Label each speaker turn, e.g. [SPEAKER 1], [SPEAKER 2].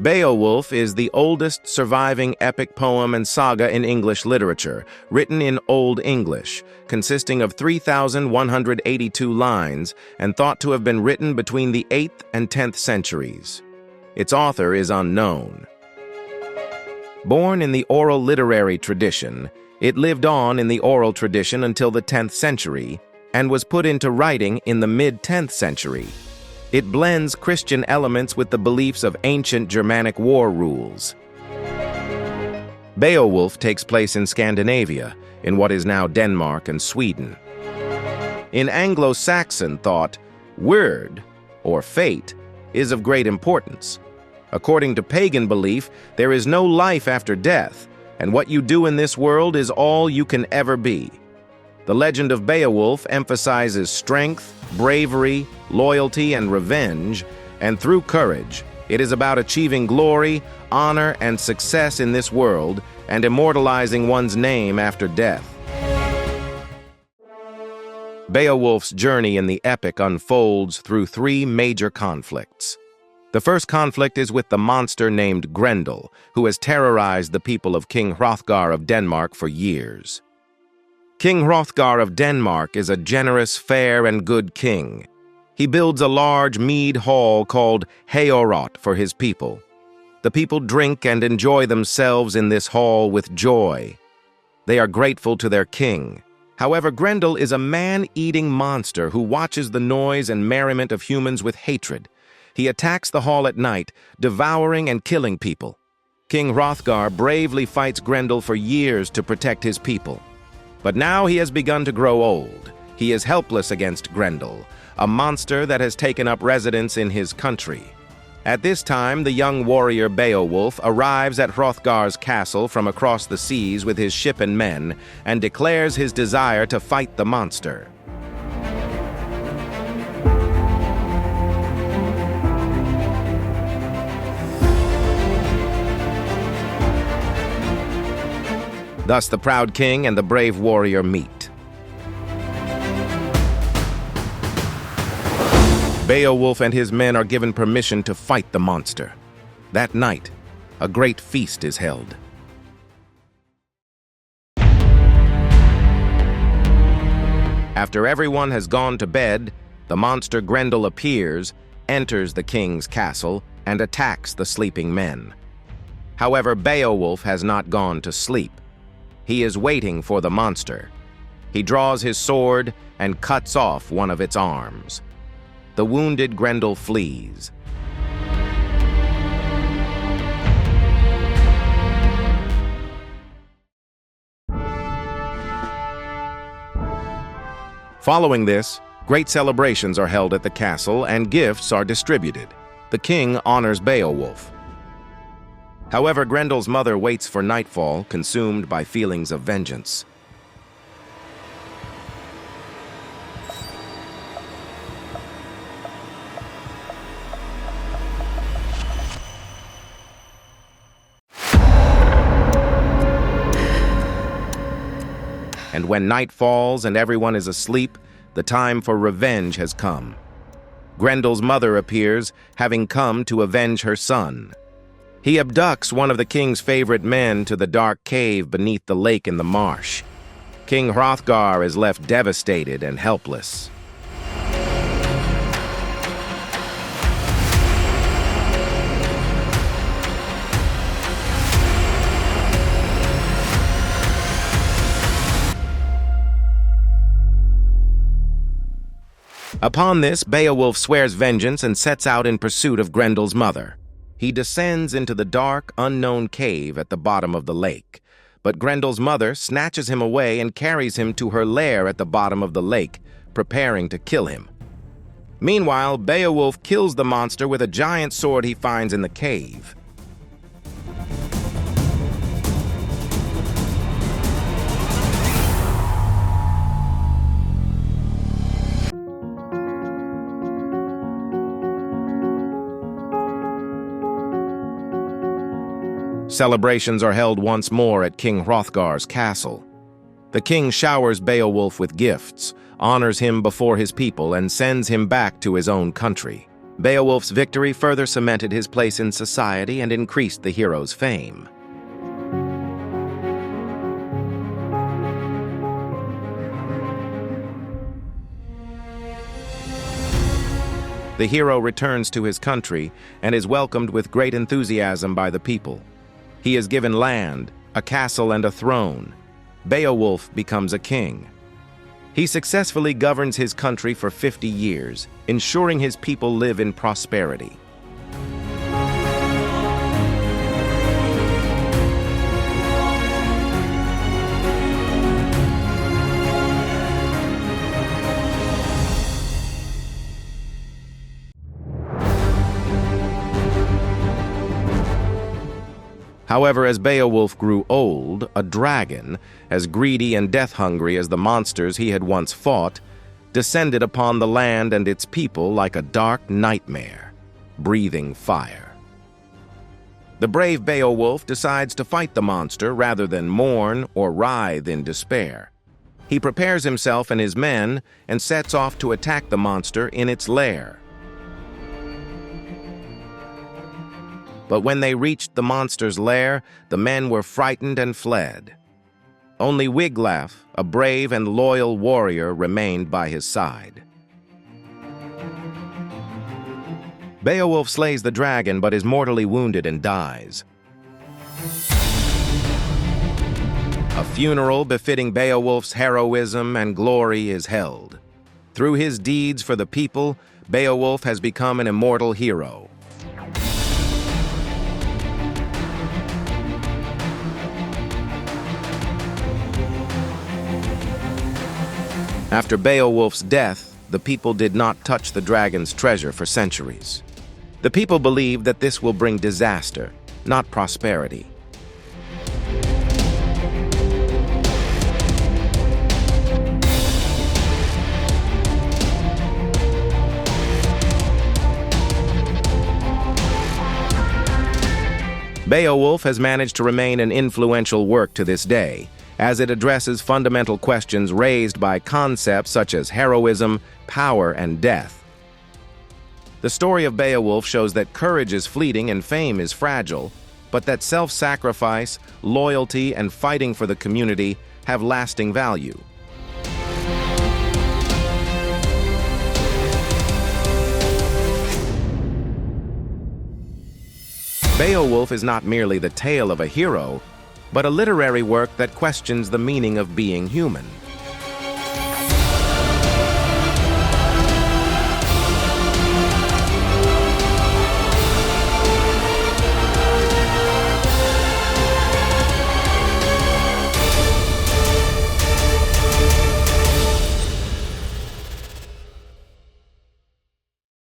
[SPEAKER 1] Beowulf is the oldest surviving epic poem and saga in English literature, written in Old English, consisting of 3,182 lines and thought to have been written between the 8th and 10th centuries. Its author is unknown. Born in the oral literary tradition, it lived on in the oral tradition until the 10th century and was put into writing in the mid-10th century. It blends Christian elements with the beliefs of ancient Germanic war rules. Beowulf takes place in Scandinavia, in what is now Denmark and Sweden. In Anglo-Saxon thought, wyrd, or fate, is of great importance. According to pagan belief, there is no life after death, and what you do in this world is all you can ever be. The Legend of Beowulf emphasizes strength, bravery, loyalty, and revenge, and through courage, it is about achieving glory, honor, and success in this world, and immortalizing one's name after death. Beowulf's journey in the epic unfolds through 3 major conflicts. The first conflict is with the monster named Grendel, who has terrorized the people of King Hrothgar of Denmark for years. King Hrothgar of Denmark is a generous, fair, and good king. He builds a large mead hall called Heroism for his people. The people drink and enjoy themselves in this hall with joy. They are grateful to their king. However, Grendel is a man-eating monster who watches the noise and merriment of humans with hatred. He attacks the hall at night, devouring and killing people. King Hrothgar bravely fights Grendel for years to protect his people. But now he has begun to grow old. He is helpless against Grendel, a monster that has taken up residence in his country. At this time, the young warrior Beowulf arrives at Hrothgar's castle from across the seas with his ship and men and declares his desire to fight the monster. Thus, the proud king and the brave warrior meet. Beowulf and his men are given permission to fight the monster. That night, a great feast is held. After everyone has gone to bed, the monster Grendel appears, enters the king's castle, and attacks the sleeping men. However, Beowulf has not gone to sleep. He is waiting for the monster. He draws his sword and cuts off one of its arms. The wounded Grendel flees. Following this, great celebrations are held at the castle and gifts are distributed. The king honors Beowulf. However, Grendel's mother waits for nightfall, consumed by feelings of vengeance. And when night falls and everyone is asleep, the time for revenge has come. Grendel's mother appears, having come to avenge her son. He abducts one of the king's favorite men to the dark cave beneath the lake in the marsh. King Hrothgar is left devastated and helpless. Upon this, Beowulf swears vengeance and sets out in pursuit of Grendel's mother. He descends into the dark, unknown cave at the bottom of the lake, but Grendel's mother snatches him away and carries him to her lair at the bottom of the lake, preparing to kill him. Meanwhile, Beowulf kills the monster with a giant sword he finds in the cave. Celebrations are held once more at King Hrothgar's castle. The king showers Beowulf with gifts, honors him before his people, and sends him back to his own country. Beowulf's victory further cemented his place in society and increased the hero's fame. The hero returns to his country and is welcomed with great enthusiasm by the people. He is given land, a castle, and a throne. Beowulf becomes a king. He successfully governs his country for 50 years, ensuring his people live in prosperity. However, as Beowulf grew old, a dragon, as greedy and death-hungry as the monsters he had once fought, descended upon the land and its people like a dark nightmare, breathing fire. The brave Beowulf decides to fight the monster rather than mourn or writhe in despair. He prepares himself and his men and sets off to attack the monster in its lair. But when they reached the monster's lair, the men were frightened and fled. Only Wiglaf, a brave and loyal warrior, remained by his side. Beowulf slays the dragon but is mortally wounded and dies. A funeral befitting Beowulf's heroism and glory is held. Through his deeds for the people, Beowulf has become an immortal hero. After Beowulf's death, the people did not touch the dragon's treasure for centuries. The people believe that this will bring disaster, not prosperity. Beowulf has managed to remain an influential work to this day, as it addresses fundamental questions raised by concepts such as heroism, power, and death. The story of Beowulf shows that courage is fleeting and fame is fragile, but that self-sacrifice, loyalty, and fighting for the community have lasting value. Beowulf is not merely the tale of a hero, but a literary work that questions the meaning of being human.